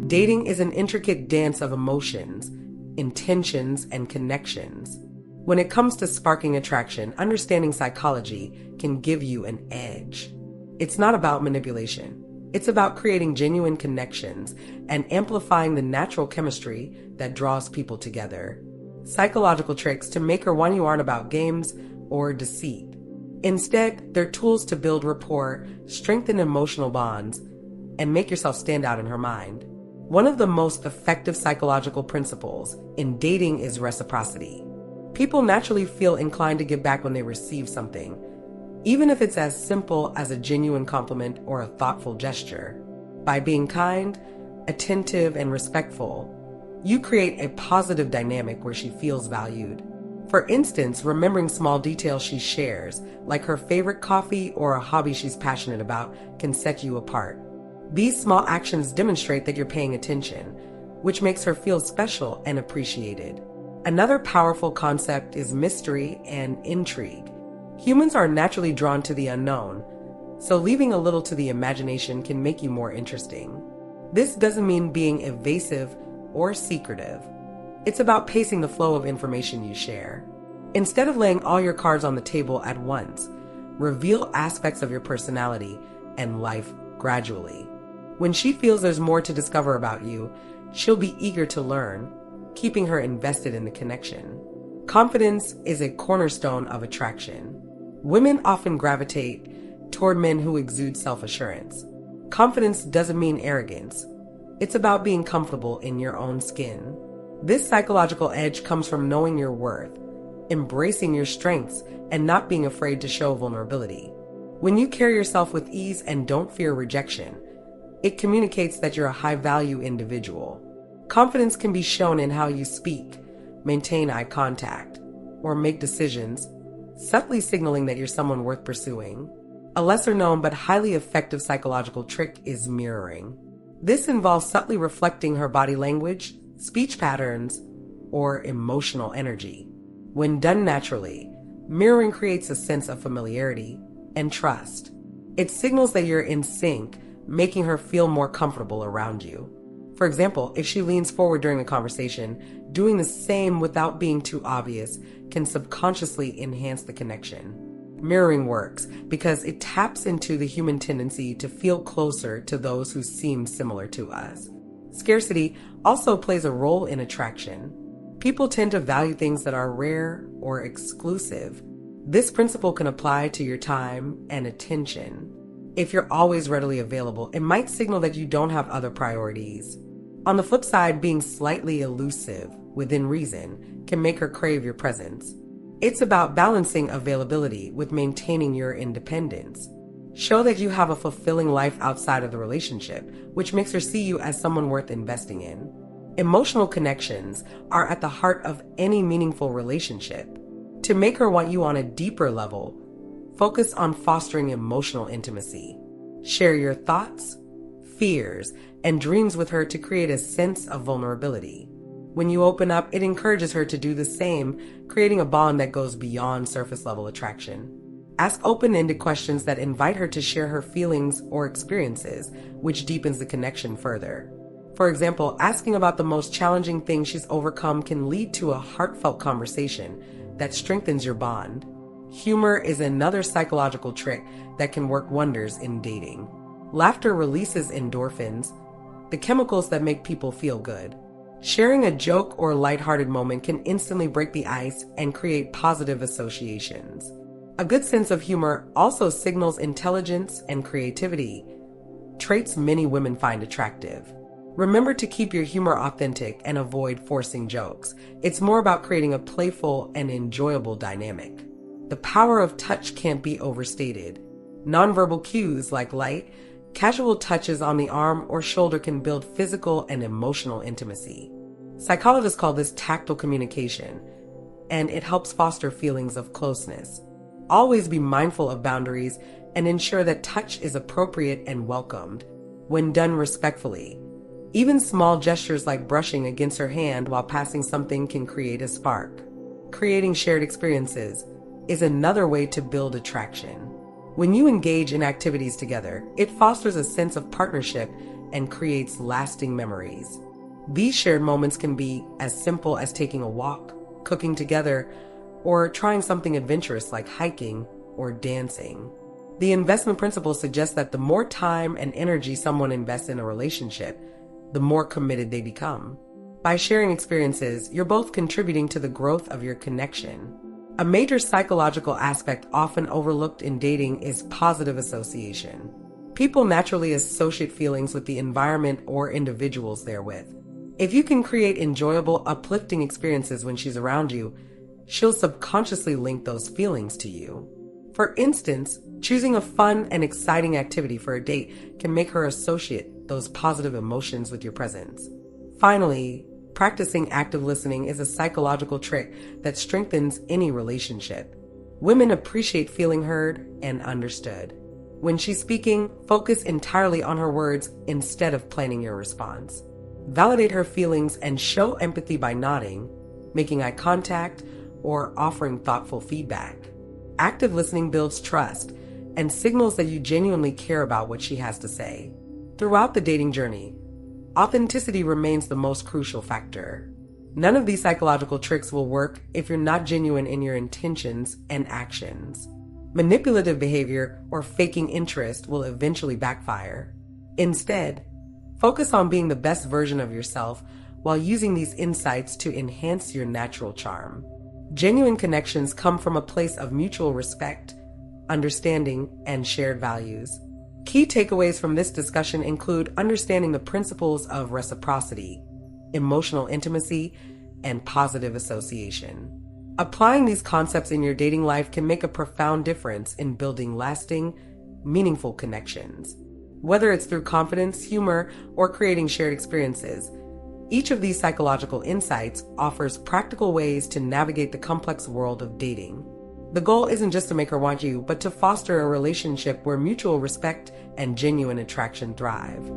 Dating is an intricate dance of emotions, intentions, and connections. When it comes to sparking attraction, understanding psychology can give you an edge. It's not about manipulation. It's about creating genuine connections and amplifying the natural chemistry that draws people together. Psychological tricks to make her want you aren't about games or deceit. Instead, they're tools to build rapport, strengthen emotional bonds, and make yourself stand out in her mind. One of the most effective psychological principles in dating is reciprocity. People naturally feel inclined to give back when they receive something, even if it's as simple as a genuine compliment or a thoughtful gesture. By being kind, attentive, and respectful, you create a positive dynamic where she feels valued. For instance, remembering small details she shares, like her favorite coffee or a hobby she's passionate about, can set you apart. These small actions demonstrate that you're paying attention, which makes her feel special and appreciated. Another powerful concept is mystery and intrigue. Humans are naturally drawn to the unknown, so leaving a little to the imagination can make you more interesting. This doesn't mean being evasive or secretive. It's about pacing the flow of information you share. Instead of laying all your cards on the table at once, reveal aspects of your personality and life gradually. When she feels there's more to discover about you, she'll be eager to learn, keeping her invested in the connection. Confidence is a cornerstone of attraction. Women often gravitate toward men who exude self-assurance. Confidence doesn't mean arrogance. It's about being comfortable in your own skin. This psychological edge comes from knowing your worth, embracing your strengths, and not being afraid to show vulnerability. When you carry yourself with ease and don't fear rejection, it communicates that you're a high-value individual. Confidence can be shown in how you speak, maintain eye contact, or make decisions, subtly signaling that you're someone worth pursuing. A lesser-known but highly effective psychological trick is mirroring. This involves subtly reflecting her body language, speech patterns, or emotional energy. When done naturally, mirroring creates a sense of familiarity and trust. It signals that you're in sync, making her feel more comfortable around you. For example, if she leans forward during a conversation, doing the same without being too obvious can subconsciously enhance the connection. Mirroring works because it taps into the human tendency to feel closer to those who seem similar to us. Scarcity also plays a role in attraction. People tend to value things that are rare or exclusive. This principle can apply to your time and attention. If you're always readily available, it might signal that you don't have other priorities. On the flip side, being slightly elusive, within reason, can make her crave your presence. It's about balancing availability with maintaining your independence. Show that you have a fulfilling life outside of the relationship, which makes her see you as someone worth investing in. Emotional connections are at the heart of any meaningful relationship. To make her want you on a deeper level, focus on fostering emotional intimacy. Share your thoughts, fears, and dreams with her to create a sense of vulnerability. When you open up, it encourages her to do the same, creating a bond that goes beyond surface-level attraction. Ask open-ended questions that invite her to share her feelings or experiences, which deepens the connection further. For example, asking about the most challenging thing she's overcome can lead to a heartfelt conversation that strengthens your bond. Humor is another psychological trick that can work wonders in dating. Laughter releases endorphins, the chemicals that make people feel good. Sharing a joke or lighthearted moment can instantly break the ice and create positive associations. A good sense of humor also signals intelligence and creativity, traits many women find attractive. Remember to keep your humor authentic and avoid forcing jokes. It's more about creating a playful and enjoyable dynamic. The power of touch can't be overstated. Nonverbal cues like light, casual touches on the arm or shoulder can build physical and emotional intimacy. Psychologists call this tactile communication, and it helps foster feelings of closeness. Always be mindful of boundaries and ensure that touch is appropriate and welcomed. When done respectfully, even small gestures like brushing against her hand while passing something can create a spark. Creating shared experiences is another way to build attraction. When you engage in activities together, it fosters a sense of partnership and creates lasting memories. These shared moments can be as simple as taking a walk, cooking together, or trying something adventurous like hiking or dancing. The investment principle suggests that the more time and energy someone invests in a relationship, the more committed they become. By sharing experiences, you're both contributing to the growth of your connection. A major psychological aspect often overlooked in dating is positive association. People naturally associate feelings with the environment or individuals they're with. If you can create enjoyable, uplifting experiences when she's around you, she'll subconsciously link those feelings to you. For instance, choosing a fun and exciting activity for a date can make her associate those positive emotions with your presence. Finally, practicing active listening is a psychological trick that strengthens any relationship. Women appreciate feeling heard and understood. When she's speaking, focus entirely on her words instead of planning your response. Validate her feelings and show empathy by nodding, making eye contact, or offering thoughtful feedback. Active listening builds trust and signals that you genuinely care about what she has to say. Throughout the dating journey, authenticity remains the most crucial factor. None of these psychological tricks will work if you're not genuine in your intentions and actions. Manipulative behavior or faking interest will eventually backfire. Instead, focus on being the best version of yourself while using these insights to enhance your natural charm. Genuine connections come from a place of mutual respect, understanding, and shared values. Key takeaways from this discussion include understanding the principles of reciprocity, emotional intimacy, and positive association. Applying these concepts in your dating life can make a profound difference in building lasting, meaningful connections. Whether it's through confidence, humor, or creating shared experiences, each of these psychological insights offers practical ways to navigate the complex world of dating. The goal isn't just to make her want you, but to foster a relationship where mutual respect and genuine attraction thrive.